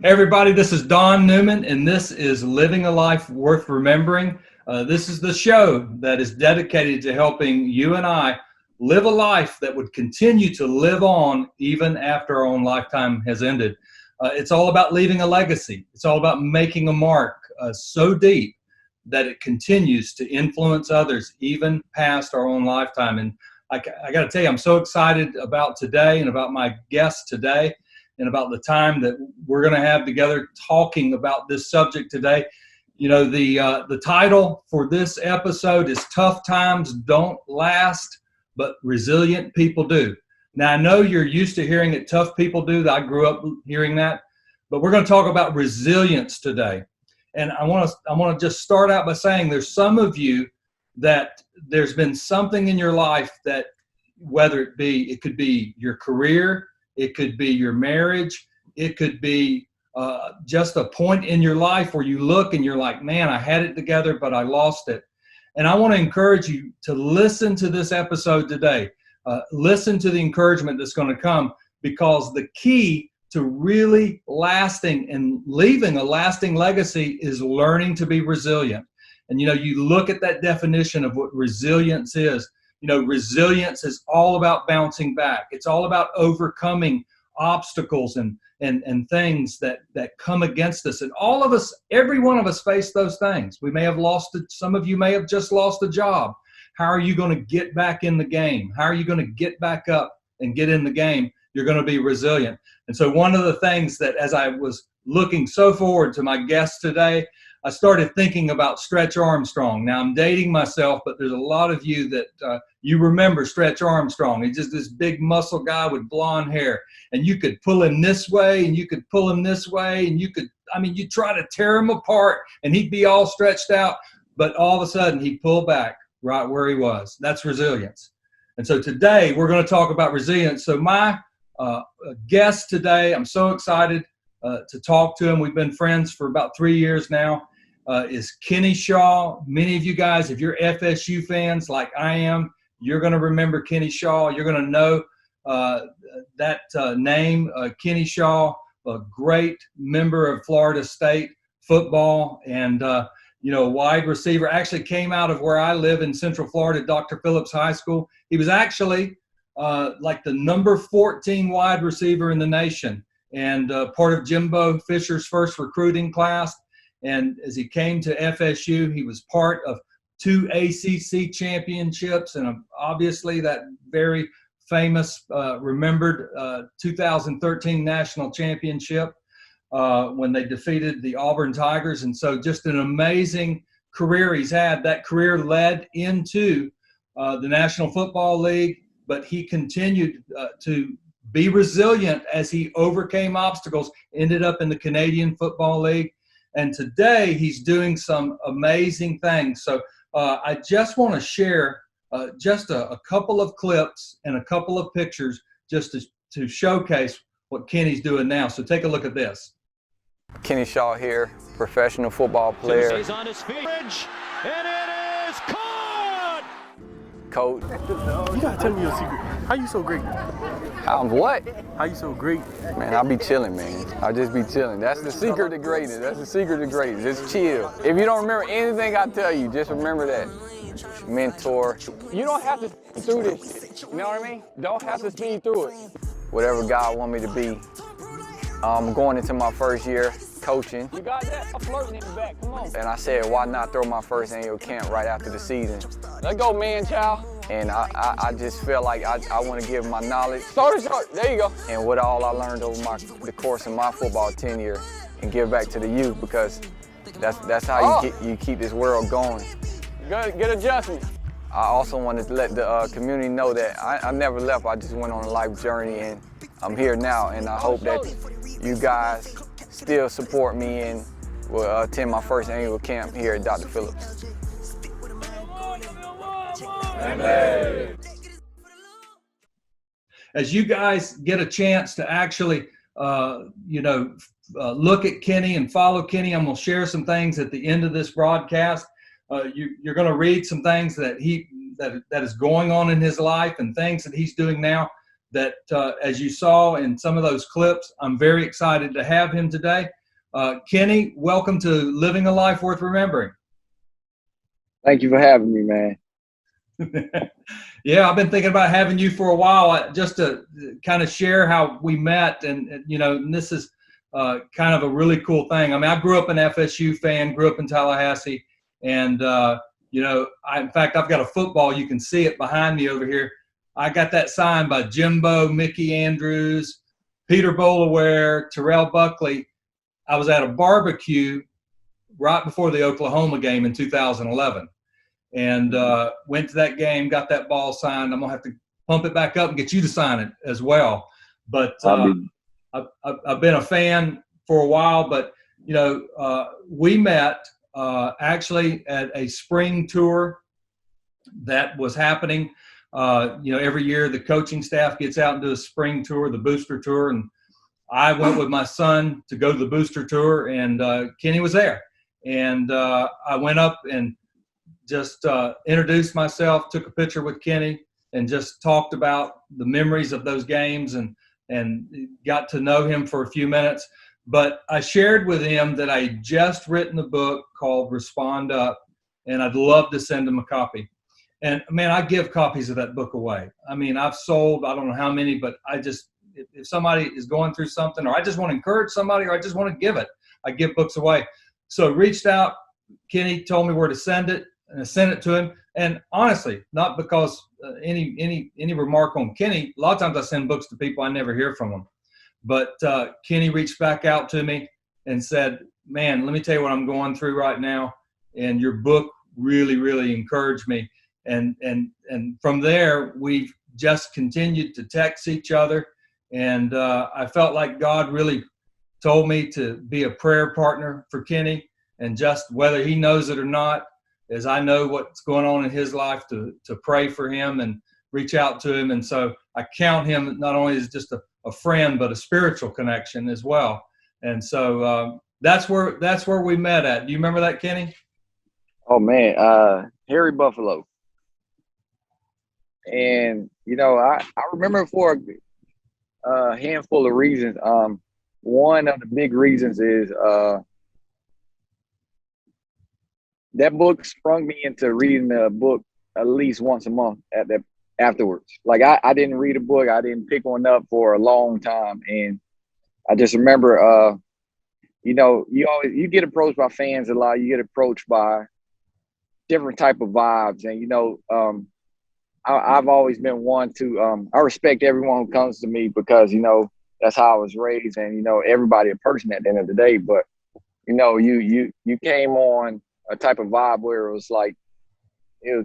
Hey everybody, this is Don Newman, and this is Living a Life Worth Remembering. This is the show that is dedicated to helping you and I live a life that would continue to live on even after our own lifetime has ended. It's all about leaving a legacy. It's all about making a mark so deep that it continues to influence others even past our own lifetime. And I got to tell you, I'm so excited about today and about my guest today, and about the time that we're going to have together talking about this subject today. You know, the title for this episode is Tough Times Don't Last, but Resilient People Do. Now, I know you're used to hearing it, tough people do. I grew up hearing that. But we're going to talk about resilience today. And I want to just start out by saying there's some of you that there's been something in your life that, whether it could be your career, it could be your marriage. It could be just a point in your life where you look and you're like, man, I had it together, but I lost it. And I want to encourage you to listen to this episode today. Listen to the encouragement that's going to come, because the key to really lasting and leaving a lasting legacy is learning to be resilient. And, you know, you look at that definition of what resilience is. You know, resilience is all about bouncing back. It's all about overcoming obstacles and things that come against us. And all of us, every one of us face those things. We may have lost it. Some of you may have just lost a job. How are you going to get back in the game? How are you going to get back up and get in the game? You're going to be resilient. And so one of the things that, as I was looking so forward to my guest today, I started thinking about Stretch Armstrong. Now, I'm dating myself, but there's a lot of you that you remember Stretch Armstrong. He's just this big muscle guy with blonde hair. And you could pull him this way, and you could pull him this way, and you try to tear him apart, and he'd be all stretched out. But all of a sudden, he'd pull back right where he was. That's resilience. And so today, we're going to talk about resilience. So my guest today, I'm so excited to talk to him. We've been friends for about 3 years now. Is Kenny Shaw. Many of you guys, if you're FSU fans like I am, you're going to remember Kenny Shaw. You're going to know that name, Kenny Shaw, a great member of Florida State football, and wide receiver. Actually came out of where I live in Central Florida, Dr. Phillips High School. He was actually like the number 14 wide receiver in the nation, and part of Jimbo Fisher's first recruiting class. And as he came to FSU, he was part of 2 ACC championships, and obviously that very famous, remembered 2013 national championship when they defeated the Auburn Tigers. And so just an amazing career he's had. That career led into the National Football League, but he continued to be resilient as he overcame obstacles, ended up in the Canadian Football League. And today he's doing some amazing things. So I just want to share just a couple of clips and a couple of pictures just to showcase what Kenny's doing now. So take a look at this. Kenny Shaw here, professional football player. He's on his feet, and it is caught! Coach. You gotta tell me your secret. How you so great? I'm what? How you so great? Man, I'll be chilling, man. I'll just be chilling. That's the secret to greatness. That's the secret to greatness. Just chill. If you don't remember anything I tell you, just remember that. Mentor. You don't have to speed through this shit. You know what I mean? Don't have to speed through it. Whatever God want me to be. I'm going into my first year coaching. You got that? I'm flirting in the back. Come on. And I said, why not throw my first annual camp right after the season? Let's go, man, child. And I just feel like I want to give my knowledge. Start. There you go. And what all I learned over the course of my football tenure, and give back to the youth, because that's how you keep this world going. Good adjustment. I also wanted to let the community know that I never left. I just went on a life journey, and I'm here now. And I hope that you guys still support me and will attend my first annual camp here at Dr. Phillips. Amen. As you guys get a chance to actually, look at Kenny and follow Kenny, I'm going to share some things at the end of this broadcast. You're going to read some things that is going on in his life and things that he's doing now that, as you saw in some of those clips, I'm very excited to have him today. Kenny, welcome to Living a Life Worth Remembering. Thank you for having me, man. Yeah, I've been thinking about having you for a while, just to kind of share how we met. And this is kind of a really cool thing. I mean, I grew up an FSU fan, grew up in Tallahassee. And, in fact, I've got a football. You can see it behind me over here. I got that signed by Jimbo, Mickey Andrews, Peter Bolaware, Terrell Buckley. I was at a barbecue right before the Oklahoma game in 2011. And went to that game, got that ball signed. I'm going to have to pump it back up and get you to sign it as well. But I've been a fan for a while. But, we met actually at a spring tour that was happening. Every year the coaching staff gets out and do a spring tour, the booster tour. And I went with my son to go to the booster tour, and Kenny was there. And I went up and just introduced myself, took a picture with Kenny, and just talked about the memories of those games and got to know him for a few minutes. But I shared with him that I had just written a book called Respond Up, and I'd love to send him a copy. And, man, I give copies of that book away. I mean, I've sold, I don't know how many, but I just, if somebody is going through something, or I just want to encourage somebody, or I just want to give it, I give books away. So reached out, Kenny told me where to send it, and I sent it to him. And honestly, not because any remark on Kenny, a lot of times I send books to people, I never hear from them. But Kenny reached back out to me and said, man, let me tell you what I'm going through right now. And your book really, really encouraged me. And from there, we've just continued to text each other. And I felt like God really told me to be a prayer partner for Kenny. And just whether he knows it or not, as I know what's going on in his life, to pray for him and reach out to him. And so I count him not only as just a friend, but a spiritual connection as well. And so that's where we met at. Do you remember that, Kenny? Oh, man, Harry Buffalo. And, I remember it for a handful of reasons. One of the big reasons is that book sprung me into reading the book at least once a month afterwards. Like I didn't read a book. I didn't pick one up for a long time. And I just remember, you get approached by fans a lot. You get approached by different type of vibes. And, I've always been one to, I respect everyone who comes to me because, that's how I was raised, and, everybody a person at the end of the day. But, you came on a type of vibe where it was like, you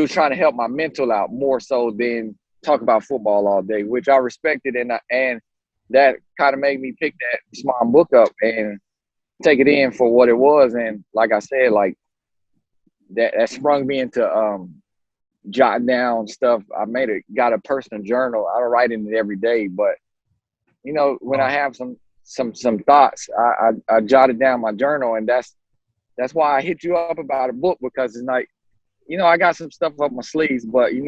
was trying to help my mental out more so than talk about football all day, which I respected. And that kind of made me pick that small book up and take it in for what it was. And like I said, like that sprung me into, jotting down stuff. I got a personal journal. I don't write in it every day, but when I have some thoughts, I jotted down my journal, and that's why I hit you up about a book, because it's like, I got some stuff up my sleeves, but you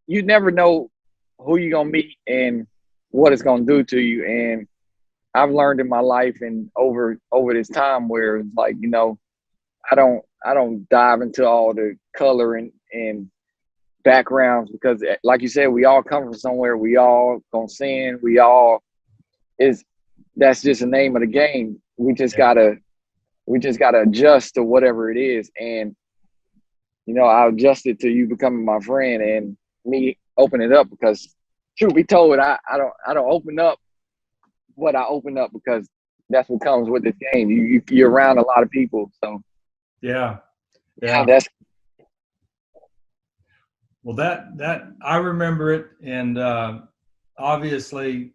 never know who you're gonna meet and what it's gonna do to you. And I've learned in my life and over this time where it's like, I don't dive into all the color and backgrounds, because like you said, we all come from somewhere. We all gonna sin. That's just the name of the game. We just gotta adjust to whatever it is. And, I adjusted to you becoming my friend and me opening it up, because truth be told, I don't open up what I open up because that's what comes with this game. You're around a lot of people. So yeah. That's Well, that I remember it, and obviously,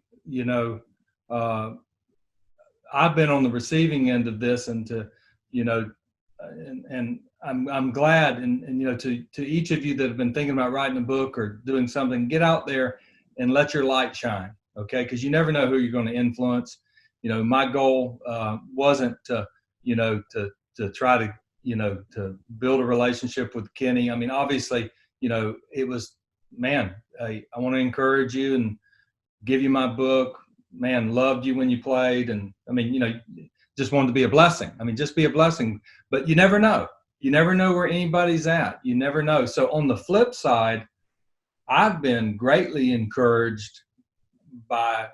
I've been on the receiving end of this, and and I'm glad, and to each of you that have been thinking about writing a book or doing something, get out there and let your light shine, okay? Because you never know who you're going to influence. My goal wasn't to try to to build a relationship with Kenny. I mean, obviously, it was man, I want to encourage you and give you my book. Man, loved you when you played. And I mean, just wanted to be a blessing. I mean, just be a blessing, but you never know. You never know where anybody's at. You never know. So on the flip side, I've been greatly encouraged by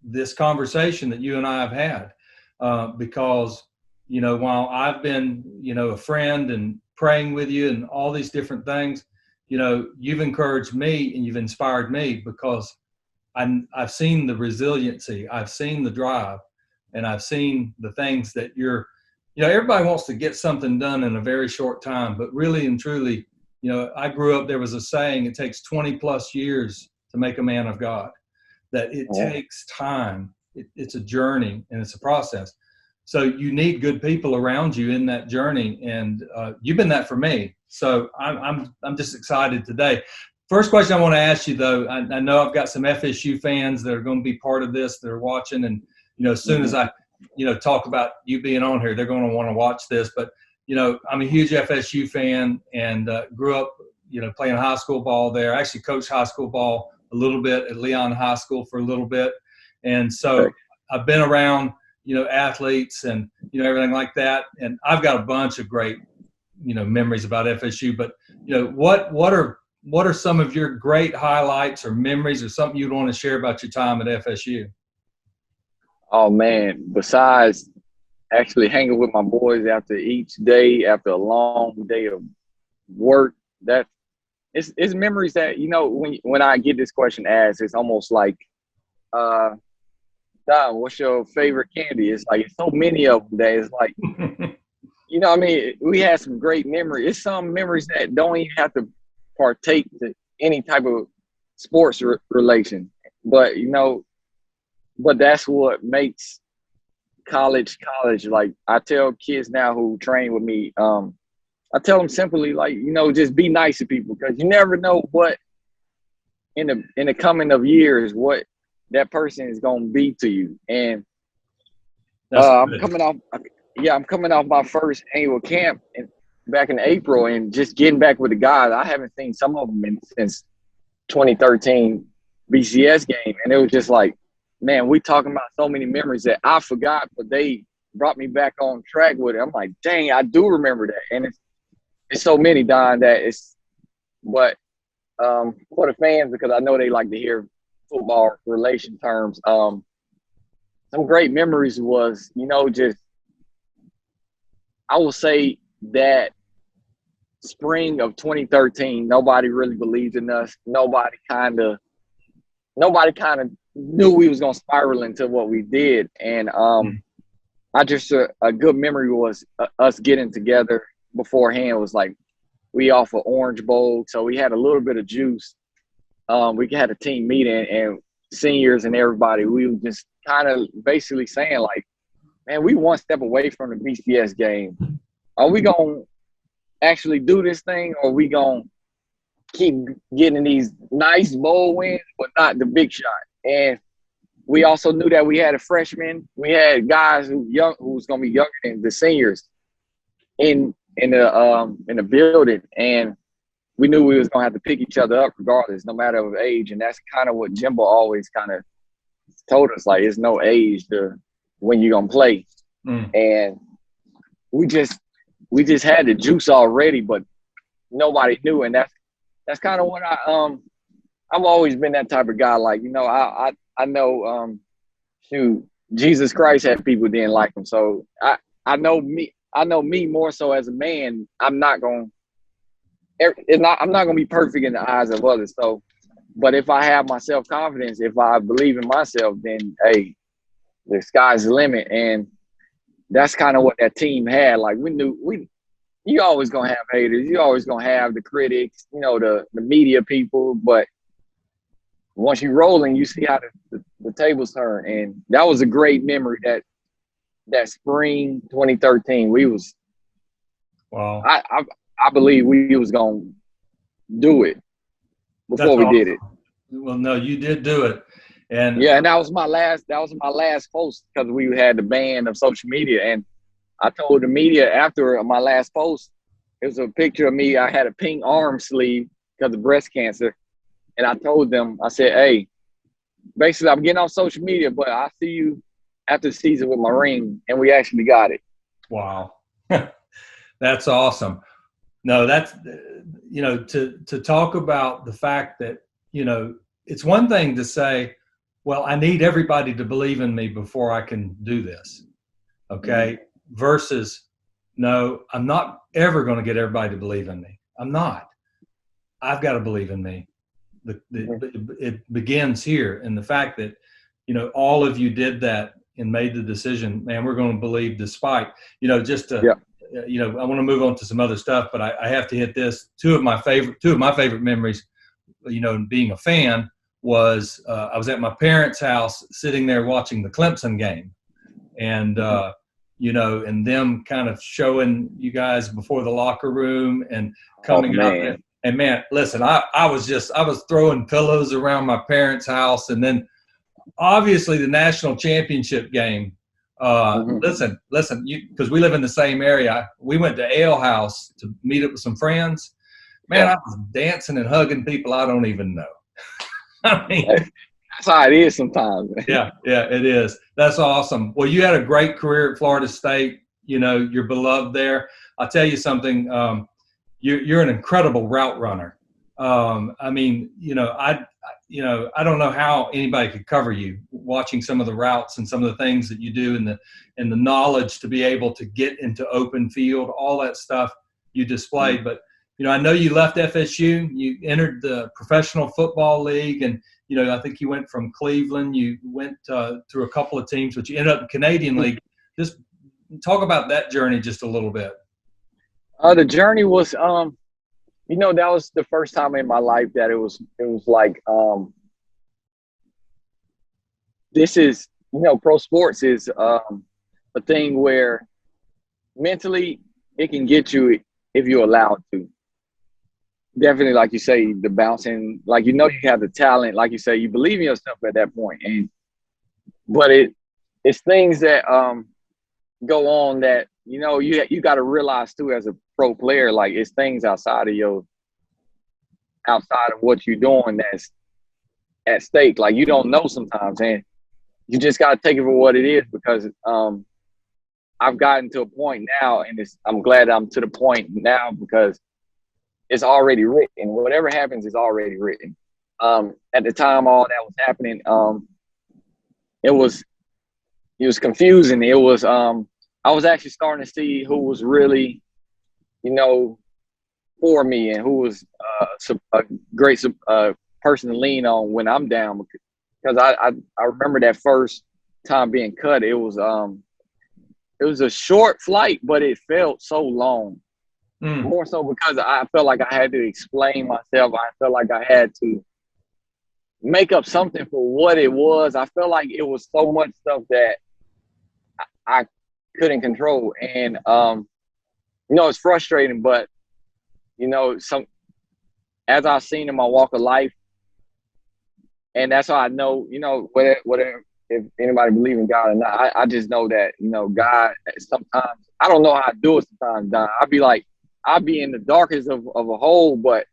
this conversation that you and I have had, because, while I've been, a friend and praying with you and all these different things, you've encouraged me and you've inspired me, because I've seen the resiliency, I've seen the drive, and I've seen the things that everybody wants to get something done in a very short time, but really and truly, I grew up, there was a saying, it takes 20 plus years to make a man of God, that it takes time. It's a journey and it's a process. So you need good people around you in that journey. And you've been that for me. So I'm just excited today. First question I want to ask you, though, I know I've got some FSU fans that are going to be part of this, that are watching. And, as soon as I, talk about you being on here, they're going to want to watch this. But, I'm a huge FSU fan and grew up, playing high school ball there. I actually coached high school ball a little bit at Leon High School for a little bit. And so I've been around, athletes and, everything like that. And I've got a bunch of great, memories about FSU. But, what are some of your great highlights or memories or something you'd want to share about your time at FSU? Oh, man, besides actually hanging with my boys after each day, after a long day of work, that it's memories that, when I get this question asked, it's almost like, Don, what's your favorite candy? It's like, it's so many of them that it's like, we had some great memories. It's some memories that don't even have to partake to any type of sports relation. But, but that's what makes college. Like, I tell kids now who train with me, I tell them simply, like, just be nice to people, because you never know what in the coming of years, what that person is going to be to you. And I'm coming off my first annual camp back in April, and just getting back with the guys. I haven't seen some of them since 2013 BCS game. And it was just like, man, we talking about so many memories that I forgot, but they brought me back on track with it. I'm like, dang, I do remember that. And it's so many, Don, that it's – but for the fans, because I know they like to hear football relation terms, some great memories was, just – I will say that spring of 2013, nobody really believed in us. Nobody kind of knew we was going to spiral into what we did. And I just a good memory was us getting together beforehand. Was like, we off an Orange Bowl, so we had a little bit of juice. We had a team meeting, and seniors and everybody, we were just kind of basically saying, like, man, we one step away from the BCS game. Are we going to actually do this thing, or are we going to keep getting these nice bowl wins, but not the big shot? And we also knew that we had a freshman. We had guys who was going to be younger than the seniors in the building, and we knew we was going to have to pick each other up regardless, no matter of age. And that's kind of what Jimbo always kind of told us, like, it's no age to when you're going to play. And we just had the juice already, but nobody knew. And that's kind of what I've always been that type of guy. Like, I know, Jesus Christ had people didn't like him. So I know me more so as a man. I'm not going to be perfect in the eyes of others. So, but if I have my self-confidence, if I believe in myself, then, hey, the sky's the limit. And that's kind of what that team had. Like, we knew you always going to have haters. You always going to have the critics, the media people. But once you're rolling, you see how the tables turn. And that was a great memory, that spring 2013. We was – wow. I believe we was going to do it before we did it. Well, no, you did do it. And yeah, and that was my last post, because we had the ban of social media. And I told the media after my last post, it was a picture of me. I had a pink arm sleeve because of breast cancer. And I told them, I said, hey, basically I'm getting off social media, but I'll see you after the season with my ring. And we actually got it. Wow. That's awesome. No, that's, to talk about the fact that, it's one thing to say, well, I need everybody to believe in me before I can do this. Okay. Versus, no, I'm not ever going to get everybody to believe in me. I'm not. I've got to believe in me. It begins here. And the fact that, all of you did that and made the decision, man, we're going to believe despite, just to, I want to move on to some other stuff, but I have to hit this. Two of my favorite memories, being a fan was I was at my parents' house sitting there watching the Clemson game, and and them kind of showing you guys before the locker room and coming out there. And man, listen, I was throwing pillows around my parents' house, and then obviously the national championship game. Listen, because we live in the same area. We went to Ale House to meet up with some friends. Man, I was dancing and hugging people I don't even know. I mean, that's how it is sometimes. Yeah, it is. That's awesome. Well, you had a great career at Florida State. You're beloved there. I'll tell you something. You're an incredible route runner. I mean, I don't know how anybody could cover you watching some of the routes and some of the things that you do and the knowledge to be able to get into open field, all that stuff you displayed. But, I know you left FSU, you entered the professional football league, and, I think you went from Cleveland, you went through a couple of teams, but you ended up in the Canadian League. Just talk about that journey just a little bit. The journey was, that was the first time in my life that it was like, this is, pro sports is a thing where mentally it can get you if you're allowed to. Definitely, like you say, the bouncing, like, you have the talent, like you say, you believe in yourself at that point. But it's things that go on that, you got to realize too as a pro player, like it's things outside of what you're doing that's at stake. Like you don't know sometimes, and you just got to take it for what it is, because I've gotten to a point now, and I'm glad I'm to the point now because it's already written. Whatever happens is already written. At the time all that was happening, it was confusing. It was I was actually starting to see who was really, for me, and who was a great person to lean on when I'm down. Because I remember that first time being cut. It was a short flight, but it felt so long. More so because I felt like I had to explain myself. I felt like I had to make up something for what it was. I felt like it was so much stuff that I couldn't control. And, it's frustrating, but, as I've seen in my walk of life, and that's how I know, whatever, if anybody believes in God or not, I just know that, God, sometimes, I don't know how to do it sometimes, Don. I'll be in the darkest of a hole, but,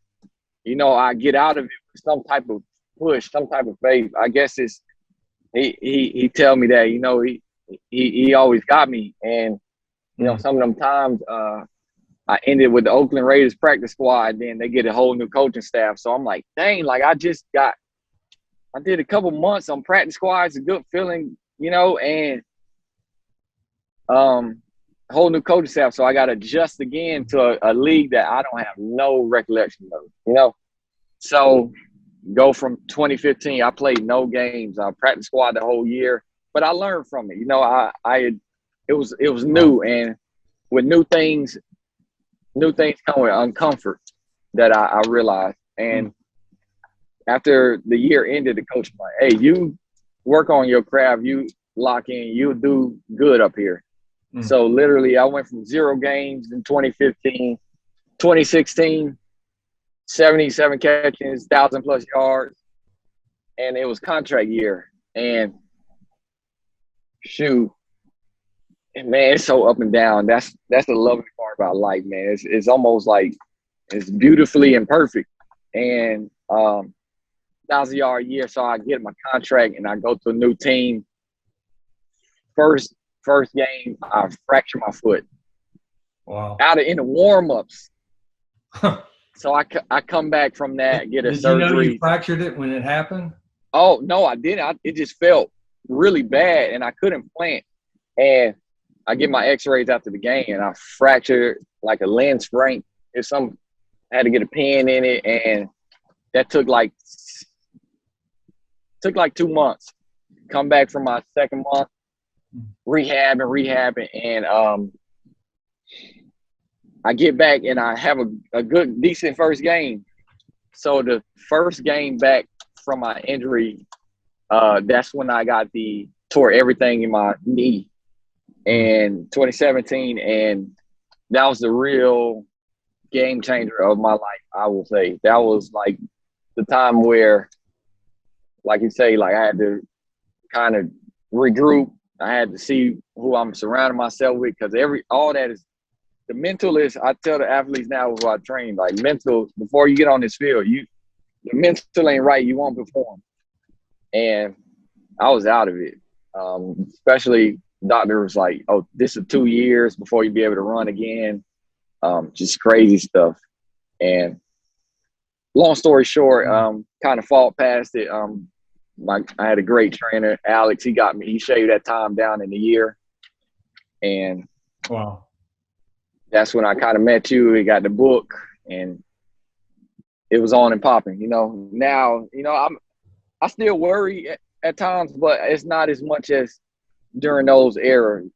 I get out of it with some type of push, some type of faith. I guess it's, he tell me that, he always got me. And, some of them times I ended with the Oakland Raiders practice squad, then they get a whole new coaching staff. So I'm like, dang, like I did a couple months on practice squad. It's a good feeling, and whole new coaching staff. So I got to adjust again to a league that I don't have no recollection of, So go from 2015, I played no games. I practice squad the whole year, but I learned from it. It was new, and with new things come with uncomfort that I realized. And after the year ended, the coach was like, hey, you work on your craft, you lock in, you'll do good up here. So literally I went from 0 games in 2015, 2016, 77 catches, 1,000+ yards, and it was contract year. And shoot, and man, it's so up and down. That's the lovely part about life, man. It's almost like it's beautifully imperfect. And 1,000-yard year. So I get my contract and I go to a new team. First game, I fracture my foot. Wow. In the warm-ups. So I come back from that, get a Did surgery. you know you fractured it when it happened? Oh, no, I didn't. It just felt really bad, and I couldn't plant. And I get my x-rays after the game, and I fractured like a lens frank. I had to get a pin in it, and that took like 2 months. Come back from my second month, rehabbing, and I get back and I have a good, decent first game. So the first game back from my injury, that's when I tore everything in my knee in 2017, and that was the real game changer of my life, I will say. That was like the time where, like you say, like I had to kind of regroup. I had to see who I'm surrounding myself with, because all that is the mental is. I tell the athletes now who I train, like, mental before you get on this field, the mental ain't right, you won't perform. And I was out of it. Especially doctor was like, "Oh, this is 2 years before you be able to run again." Just crazy stuff. And long story short, kind of fought past it. I had a great trainer, Alex. He shaved that time down in a year. And Wow. That's when I kind of met you. We got the book, and it was on and popping. Now, I still worry at times, but it's not as much as during those eras.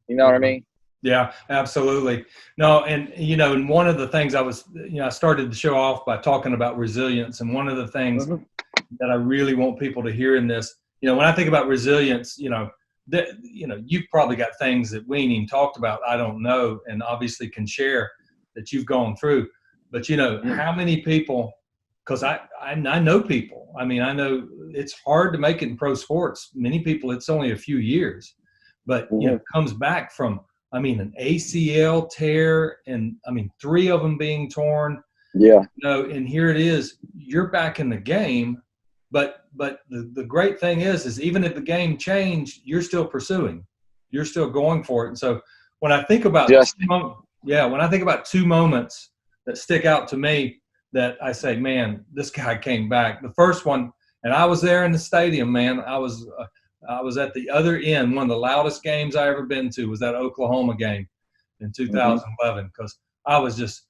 You know what I mean? Yeah, absolutely. No, and and one of the things I started the show off by talking about resilience, and one of the things that I really want people to hear in this, when I think about resilience, you've probably got things that we ain't even talked about, I don't know, and obviously can share that you've gone through. But how many people, because I know people, I know it's hard to make it in pro sports. Many people, it's only a few years, but comes back from, an ACL tear, and 3 of them being torn. Yeah. And here it is, you're back in the game. But the great thing is even if the game changed, you're still pursuing, you're still going for it. And so when I think about when I think about 2 moments that stick out to me, that I say, man, this guy came back. The first one, and I was there in the stadium, man. I was at the other end. One of the loudest games I ever been to was that Oklahoma game in 2011, because I was just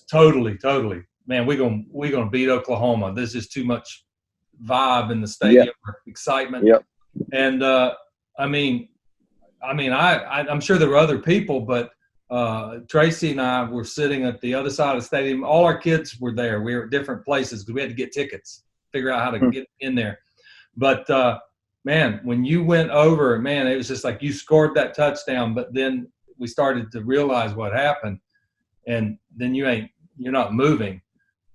totally, man, we're gonna beat Oklahoma. There's just too much vibe in the stadium, excitement. Yep. And I'm sure there were other people, but Tracy and I were sitting at the other side of the stadium. All our kids were there. We were at different places because we had to get tickets, figure out how to get in there. But man, when you went over, man, it was just like you scored that touchdown, but then we started to realize what happened, and then you're not moving.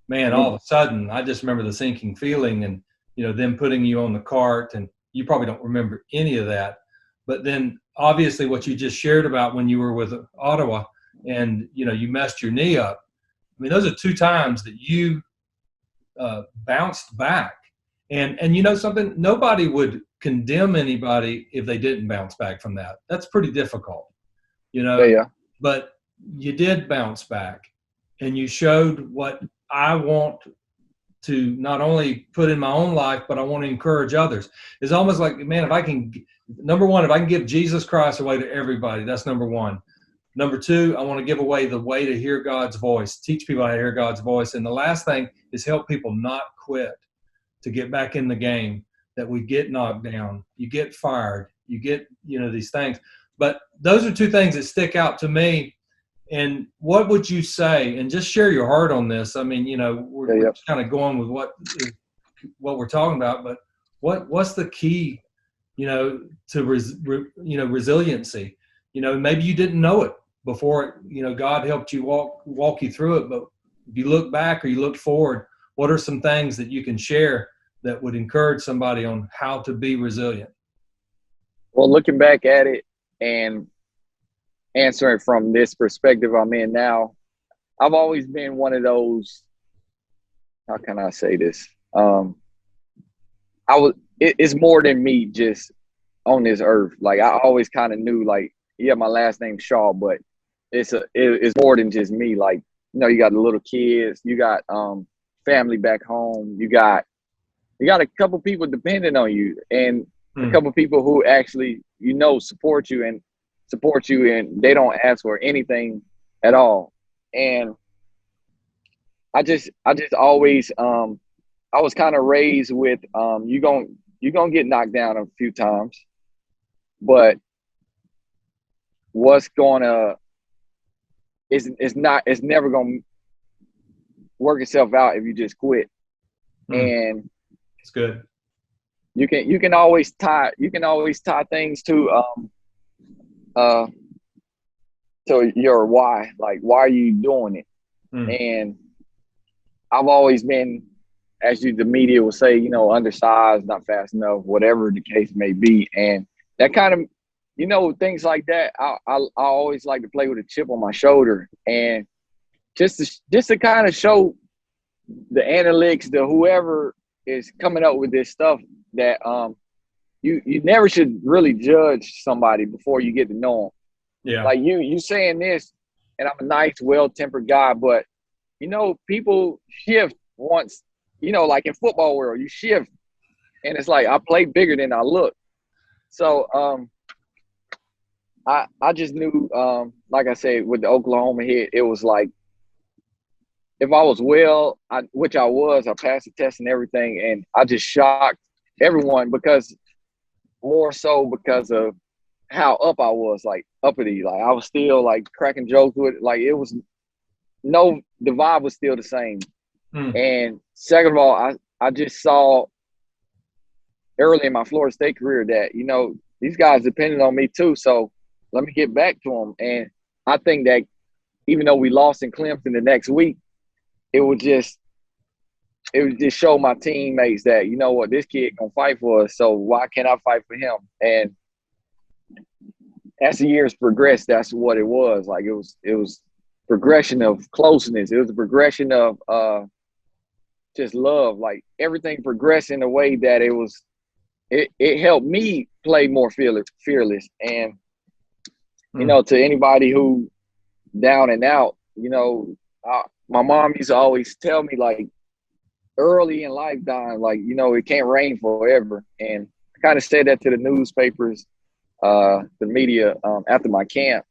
Man, all of a sudden, I just remember the sinking feeling, and them putting you on the cart, and you probably don't remember any of that. But then obviously what you just shared about when you were with Ottawa, and you messed your knee up. Those are 2 times that you bounced back. And something, nobody would condemn anybody if they didn't bounce back from that. That's pretty difficult, Yeah. But you did bounce back, and you showed what I want to not only put in my own life, but I want to encourage others. It's almost like, man, if I can give Jesus Christ away to everybody, that's number 1. Number 2, I want to give away the way to hear God's voice, teach people how to hear God's voice. And the last thing is help people not quit, to get back in the game, that we get knocked down, you get fired, you get, these things. But those are 2 things that stick out to me. And what would you say, and just share your heart on this? We're just kind of going with what we're talking about, but what's the key, to resiliency? Maybe you didn't know it before, God helped you walk you through it. But if you look back or you look forward, what are some things that you can share that would encourage somebody on how to be resilient? Well, looking back at it and answering from this perspective I'm in now, I've always been one of those, how can I say this? It's more than me just on this earth. Like I always kind of knew, like, yeah, my last name's Shaw, but it's more than just me. Like, you got the little kids, you got family back home, you got a couple people depending on you, and a couple people who actually support you and they don't ask for anything at all. And I just always I was kind of raised with you're gonna get knocked down a few times, but what's gonna it's never gonna work itself out if you just quit. And it's good. You can always tie things to your why. Like, why are you doing it? And I've always been, as the media will say, undersized, not fast enough, whatever the case may be. And that kind of, things like that, I always like to play with a chip on my shoulder. And just to kind of show the analytics, the whoever is coming up with this stuff, that you never should really judge somebody before you get to know them. Yeah. Like you saying this, and I'm a nice, well-tempered guy, but people shift once, like in football world, you shift, and it's like I play bigger than I look. So I just knew, like I said, with the Oklahoma hit, it was like, if I was well, which I was, I passed the test and everything, and I just shocked everyone more so because of how up I was, like uppity. Like I was still like cracking jokes with it. Like it was the vibe was still the same. And second of all, I just saw early in my Florida State career that, these guys depended on me too. So let me get back to them. And I think that even though we lost in Clemson the next week, it would just show my teammates that, what, this kid gonna fight for us, so why can't I fight for him? And as the years progressed, that's what it was. Like it was progression of closeness. It was a progression of just love. Like everything progressed in a way that it helped me play more fearless. And to anybody who down and out, my mom used to always tell me, like, early in life, Don, like, it can't rain forever. And I kind of said that to the newspapers, the media, after my camp.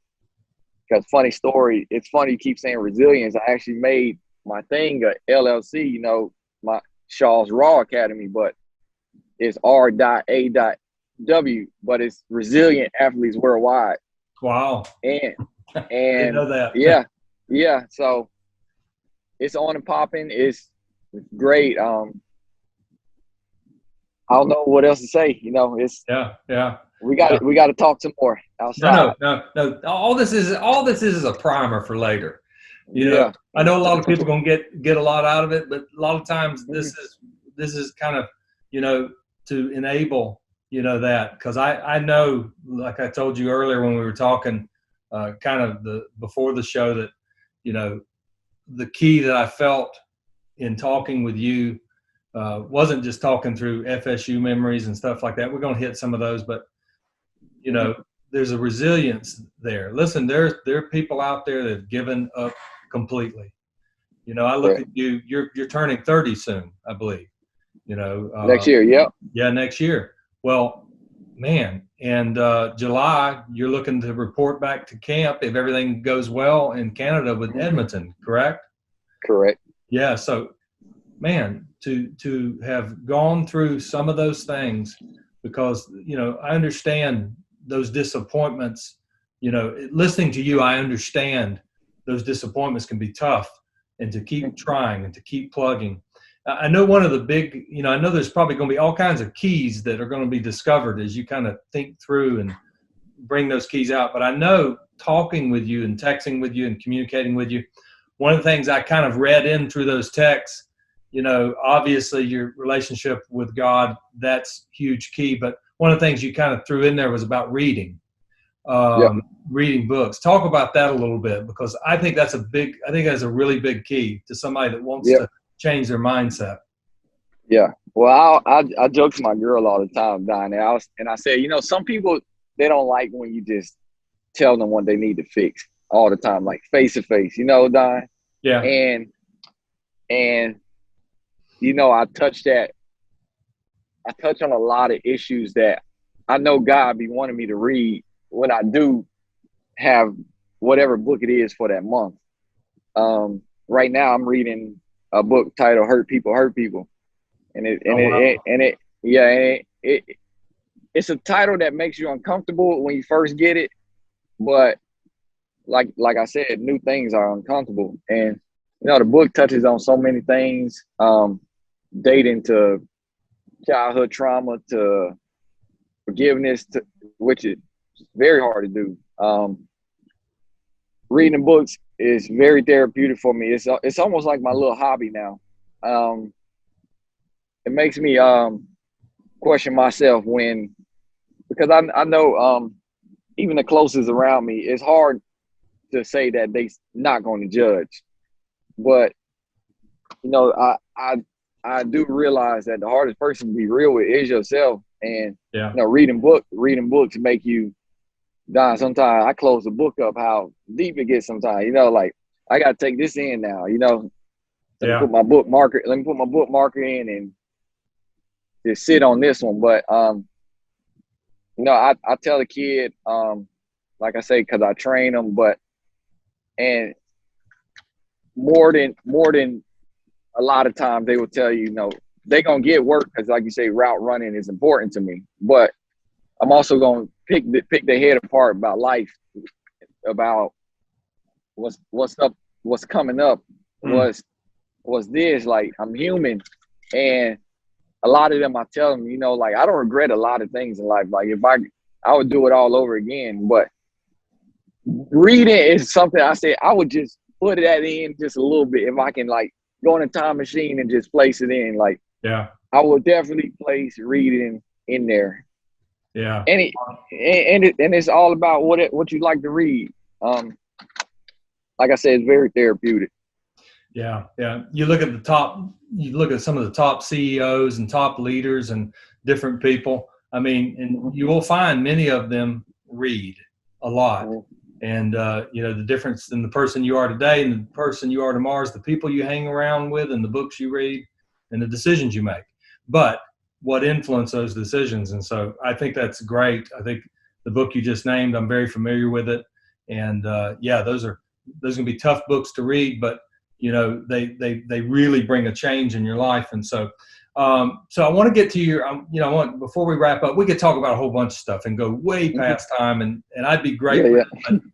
Because funny story, it's funny you keep saying resilience. I actually made my thing a LLC, my Shaw's Raw Academy, but it's R.A.W, but it's Resilient Athletes Worldwide. Wow. And didn't know that. Yeah. So it's on and popping. It's great. I don't know what else to say. It's we got to talk some more outside. No. All this is a primer for later. I know a lot of people gonna get a lot out of it, but a lot of times this is kind of to enable that, because I know, like I told you earlier when we were talking, kind of before the show, that the key that I felt in talking with you wasn't just talking through FSU memories and stuff like that. We're going to hit some of those, but there's a resilience there. Listen, there are people out there that have given up completely. I look at you. You're turning 30 soon, I believe. Next year, yeah, next year. Well, man, and July you're looking to report back to camp if everything goes well in Canada with Edmonton, correct? Correct. Yeah. So, man, to have gone through some of those things, because I understand those disappointments. Listening to you, I understand those disappointments can be tough, and to keep trying and to keep plugging. I know one of the big, I know there's probably going to be all kinds of keys that are going to be discovered as you kind of think through and bring those keys out. But I know, talking with you and texting with you and communicating with you, one of the things I kind of read in through those texts, obviously your relationship with God, that's huge key. But one of the things you kind of threw in there was about reading, reading books. Talk about that a little bit, because I think that's a really big key to somebody that wants to change their mindset. Yeah. Well, I joke to my girl all the time down there. I said, some people, they don't like when you just tell them what they need to fix all the time, like face to face, Don. Yeah. And I touch on a lot of issues that I know God be wanting me to read when I do have whatever book it is for that month. Right now I'm reading a book titled Hurt People, Hurt People. And it's a title that makes you uncomfortable when you first get it, but like I said, new things are uncomfortable. And the book touches on so many things, dating to childhood trauma to forgiveness, which is very hard to do. Reading books is very therapeutic for me. It's almost like my little hobby now. It makes me question myself because I know even the closest around me, it's hard to say that they not going to judge, but I do realize that the hardest person to be real with is yourself. And reading books make you die. Sometimes I close the book up how deep it gets sometimes, like I gotta take this in now, let me put my book marker in and just sit on this one. But I tell the kid, like I say, because I train them, and more than a lot of times they will tell you, they're gonna get work because, like you say, route running is important to me. But I'm also gonna pick their head apart about life, about what's up, what's coming up, what's this. Like, I'm human, and a lot of them I tell them, like, I don't regret a lot of things in life. Like, if I would do it all over again, but reading is something I say I would just put that in just a little bit if I can, like, go in a time machine and just place it in. Like, I will definitely place reading in there. Yeah. And it's all about what you like to read. Like I said, it's very therapeutic. Yeah. Yeah. You look at some of the top CEOs and top leaders and different people. I mean, and you will find many of them read a lot. And, the difference in the person you are today and the person you are tomorrow is the people you hang around with and the books you read and the decisions you make. But what influence those decisions? And so I think that's great. I think the book you just named, I'm very familiar with it. And, those are going to be tough books to read, but, they really bring a change in your life. And so, so I want to get to your, before we wrap up, we could talk about a whole bunch of stuff and go way past time, and I'd be great. Yeah.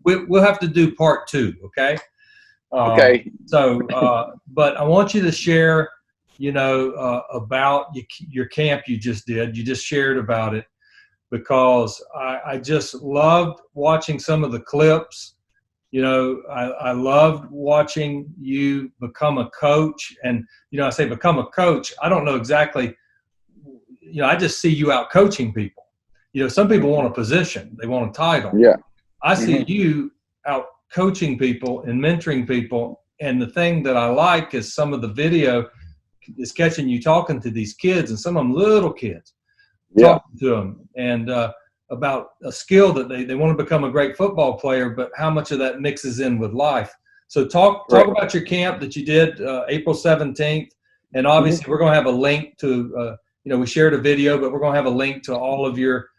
We'll have to do part 2. Okay. Okay. But I want you to share, about your camp you just did. You just shared about it because I just loved watching some of the clips. I loved watching you become a coach. And, I say become a coach. I don't know exactly, I just see you out coaching people. Some people want a position. They want a title. Yeah. I see you out coaching people and mentoring people. And the thing that I like is some of the video is catching you talking to these kids, and some of them little kids, talking to them. And, about a skill that they want to become a great football player, but how much of that mixes in with life. So talk about your camp that you did April 17th. And obviously we're going to have a link to, we shared a video, but we're going to have a link to all of your,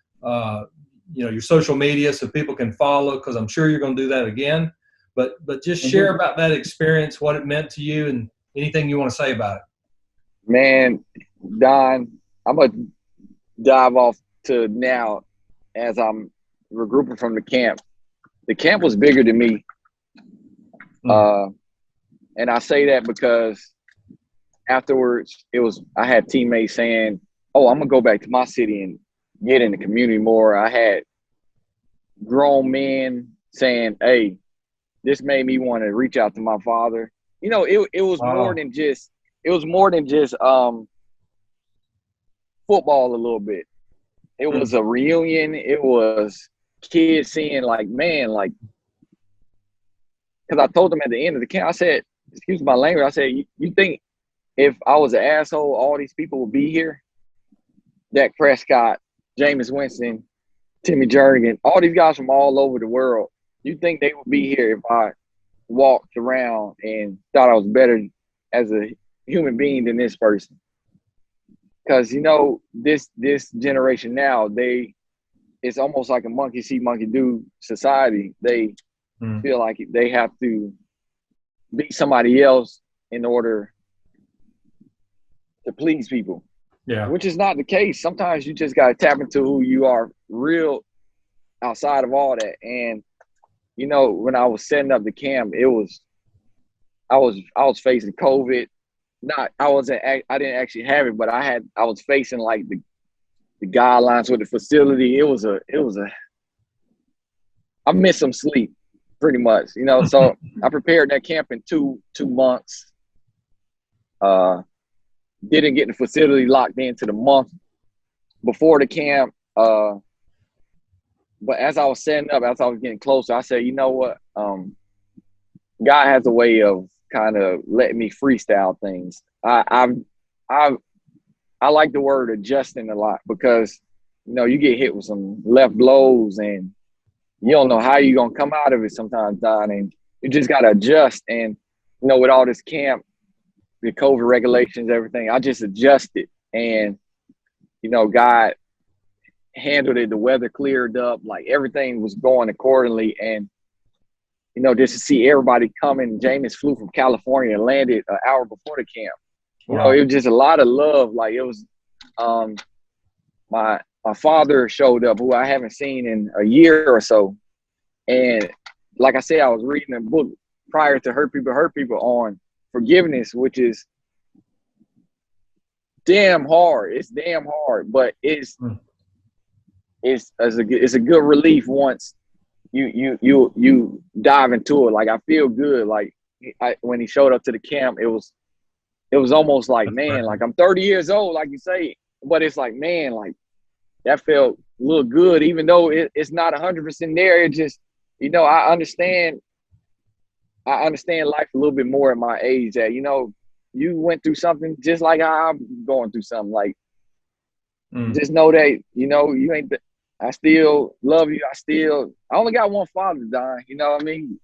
your social media so people can follow, because I'm sure you're going to do that again. But just share about that experience, what it meant to you, and anything you want to say about it. Man, Don, I'm going to dive off to now. As I'm regrouping from the camp was bigger than me. And I say that because afterwards I had teammates saying, oh, I'm gonna go back to my city and get in the community more. I had grown men saying, hey, this made me want to reach out to my father. It was more than just football a little bit. It was a reunion. It was kids seeing, like, man, like, because I told them at the end of the camp, I said, excuse my language, I said, you think if I was an asshole, all these people would be here. Dak Prescott, Jameis Winston, Timmy Jernigan, all these guys from all over the world. You think they would be here if I walked around and thought I was better as a human being than this person? Because, you know, this generation now, it's almost like a monkey see, monkey do society. They feel like they have to be somebody else in order to please people. Yeah. Which is not the case. Sometimes you just got to tap into who you are real outside of all that. And, you know, when I was setting up the camp, I was facing COVID. I didn't actually have it, but I was facing like the guidelines with the facility. I missed some sleep pretty much, you know. So I prepared that camp in two months. Didn't get the facility locked into the month before the camp. But as I was setting up, as I was getting closer, I said, you know what? God has a way of kind of letting me freestyle things. I like the word adjusting a lot because, you know, you get hit with some left blows and you don't know how you're going to come out of it sometimes, Don, and you just got to adjust. And, you know, with all this camp, the COVID regulations, everything, I just adjusted. And, you know, God handled it. The weather cleared up. Like, everything was going accordingly. And, you know, just to see everybody coming. Jameis flew from California and landed an hour before the camp. You know, it was just a lot of love. Like, it was my father showed up, who I haven't seen in a year or so. And like I said, I was reading a book prior to Hurt People on forgiveness, which is damn hard. It's damn hard, but it's a good relief once you dive into it. Like, I feel good. Like, when he showed up to the camp, it was almost like, man, like, I'm 30 years old, like you say, but it's like, man, like, that felt a little good, even though it's not 100% there. It just, you know, I understand life a little bit more at my age, that, you know, you went through something just like I'm going through something. Like, just know that, you know, I still love you. I only got one father, Don, you know what I mean?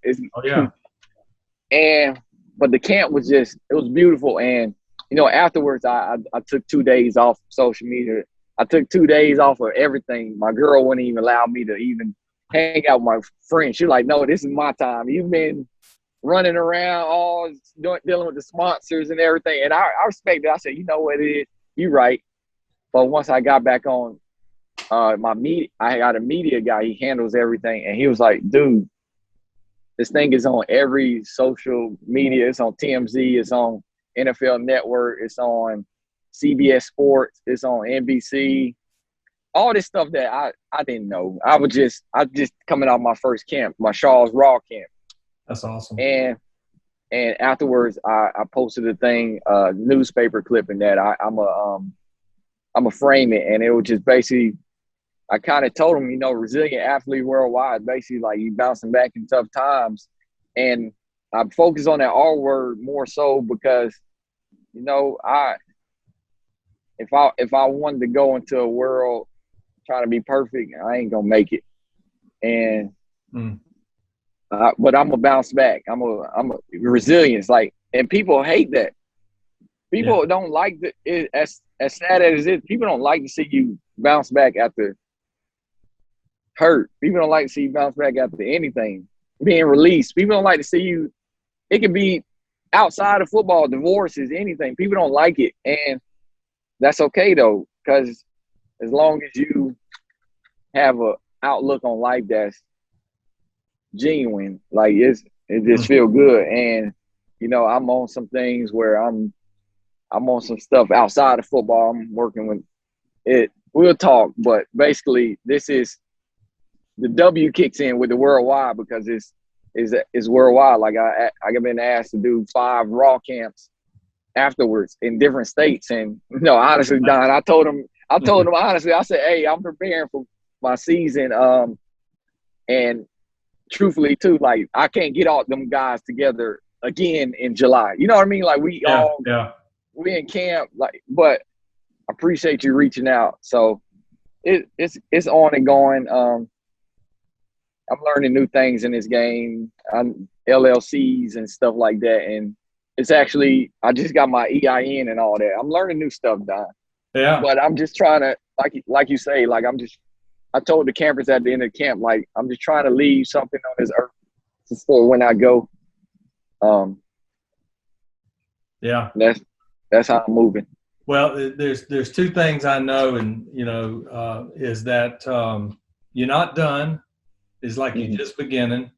But the camp was it was beautiful. And, you know, afterwards, I took 2 days off social media. I took 2 days off of everything. My girl wouldn't even allow me to even hang out with my friends. She's like, no, this is my time. You've been running around dealing with the sponsors and everything. And I respect it. I said, you know what it is? You're right. But once I got back on my media, I got a media guy. He handles everything. And he was like, dude, this thing is on every social media. It's on TMZ. It's on NFL Network. It's on CBS Sports. It's on NBC. All this stuff that I didn't know. I just coming out of my first camp, my Shaw's Raw camp. That's awesome. And afterwards, I posted a thing, newspaper clipping that I'm a frame it, and it was just basically, I kind of told him, you know, resilient athlete worldwide, basically like you bouncing back in tough times. And I focus on that R word more so because, you know, if I wanted to go into a world trying to be perfect, I ain't gonna make it. And but I'm gonna bounce back. I'm a resilience. Like, and people hate that. People don't like as sad as it is. People don't like to see you bounce back after hurt. People don't like to see you bounce back after anything being released. People don't like to see you. It can be outside of football, divorces, anything. People don't like it, and that's okay though, because as long as you have a outlook on life that's genuine, like it just feel good. And you know, I'm on some things where I'm on some stuff outside of football. I'm working with it. We'll talk, but basically, this is the W kicks in with the worldwide because it's worldwide. Like I've been asked to do 5 Raw camps afterwards in different states, and you know, honestly, Don, I told him honestly, I said, hey, I'm preparing for my season, and truthfully too, like I can't get all them guys together again in July. You know what I mean? Like we we in camp, like, but I appreciate you reaching out. So it's on and going. I'm learning new things in this game. I'm LLCs and stuff like that, and it's actually I just got my EIN and all that. I'm learning new stuff, Don. Yeah. But I'm just trying to, like you say, like I told the campers at the end of the camp, like I'm just trying to leave something on this earth for when I go. Yeah. That's how I'm moving. Well, there's two things I know, and is that you're not done. It's like you're just beginning,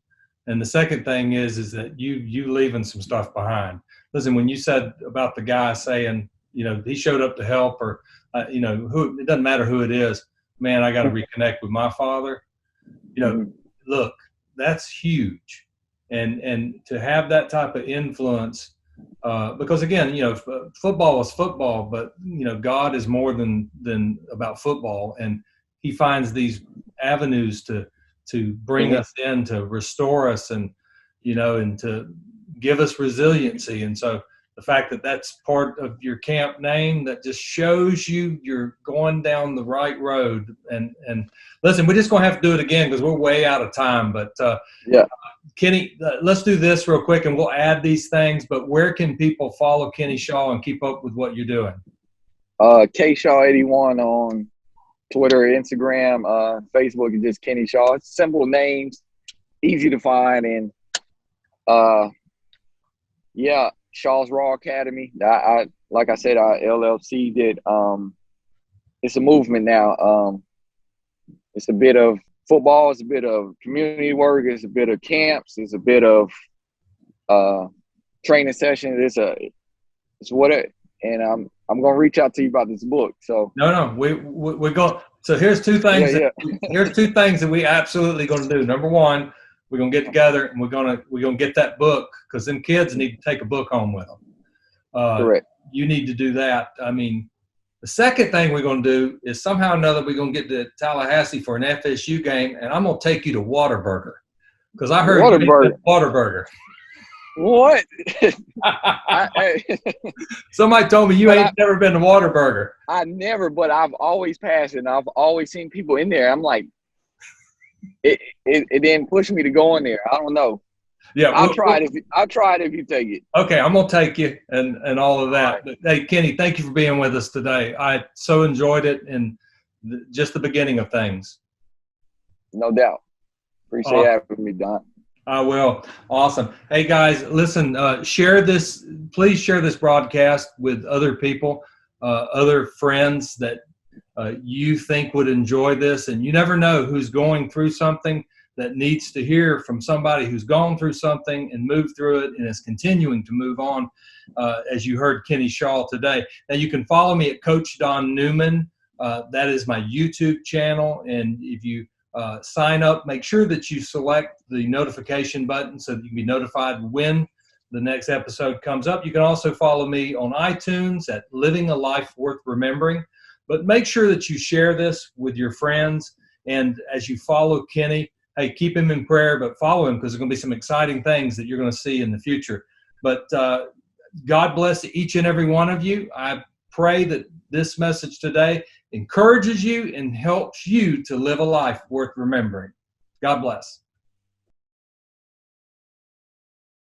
and the second thing is that you leaving some stuff behind. Listen, when you said about the guy saying, he showed up to help, or who, it doesn't matter who it is. Man, I got to reconnect with my father. Look, that's huge, and to have that type of influence. Because again, football is football, but God is more than about football, and He finds these avenues to bring us in, to restore us, and and to give us resiliency. And so the fact that that's part of your camp name, that just shows you're going down the right road. And listen, we're just gonna have to do it again because we're way out of time. But yeah. Kenny, let's do this real quick, and we'll add these things. But where can people follow Kenny Shaw and keep up with what you're doing? KShaw81 on Twitter, Instagram, Facebook is just Kenny Shaw. It's simple names, easy to find, and Shaw's Raw Academy. I like I said, our LLC did. It's a movement now. It's a bit of football, it's a bit of community work, it's a bit of camps, it's a bit of training sessions. It's what it. And I'm gonna reach out to you about this book. So no, we're going. So here's two things. Here's two things that we absolutely going to do. Number one, we're gonna get together and we're gonna get that book, because them kids need to take a book home with them. Correct. You need to do that. I mean, the second thing we're gonna do is somehow or another we're gonna get to Tallahassee for an FSU game, and I'm gonna take you to Whataburger, because I heard Whataburger. What? Somebody told me you ain't never been to Whataburger. I never, but I've always passed it, and I've always seen people in there. I'm like, it didn't push me to go in there. I don't know. Yeah, I'll try it if you take it. Okay, I'm gonna take you and all of that. Right. But, hey, Kenny, thank you for being with us today. I so enjoyed it, and just the beginning of things. No doubt. Appreciate having me, Don. I will. Awesome. Hey, guys, listen, share this. Please share this broadcast with other people, other friends that you think would enjoy this. And you never know who's going through something that needs to hear from somebody who's gone through something and moved through it and is continuing to move on, as you heard Kenny Shaw today. Now, you can follow me at Coach Don Newman. That is my YouTube channel. And if you sign up, make sure that you select the notification button so that you can be notified when the next episode comes up. You can also follow me on iTunes at Living a Life Worth Remembering. But make sure that you share this with your friends. And as you follow Kenny, hey, keep him in prayer, but follow him, because there's going to be some exciting things that you're going to see in the future. But God bless each and every one of you. I pray that this message today encourages you and helps you to live a life worth remembering. God bless.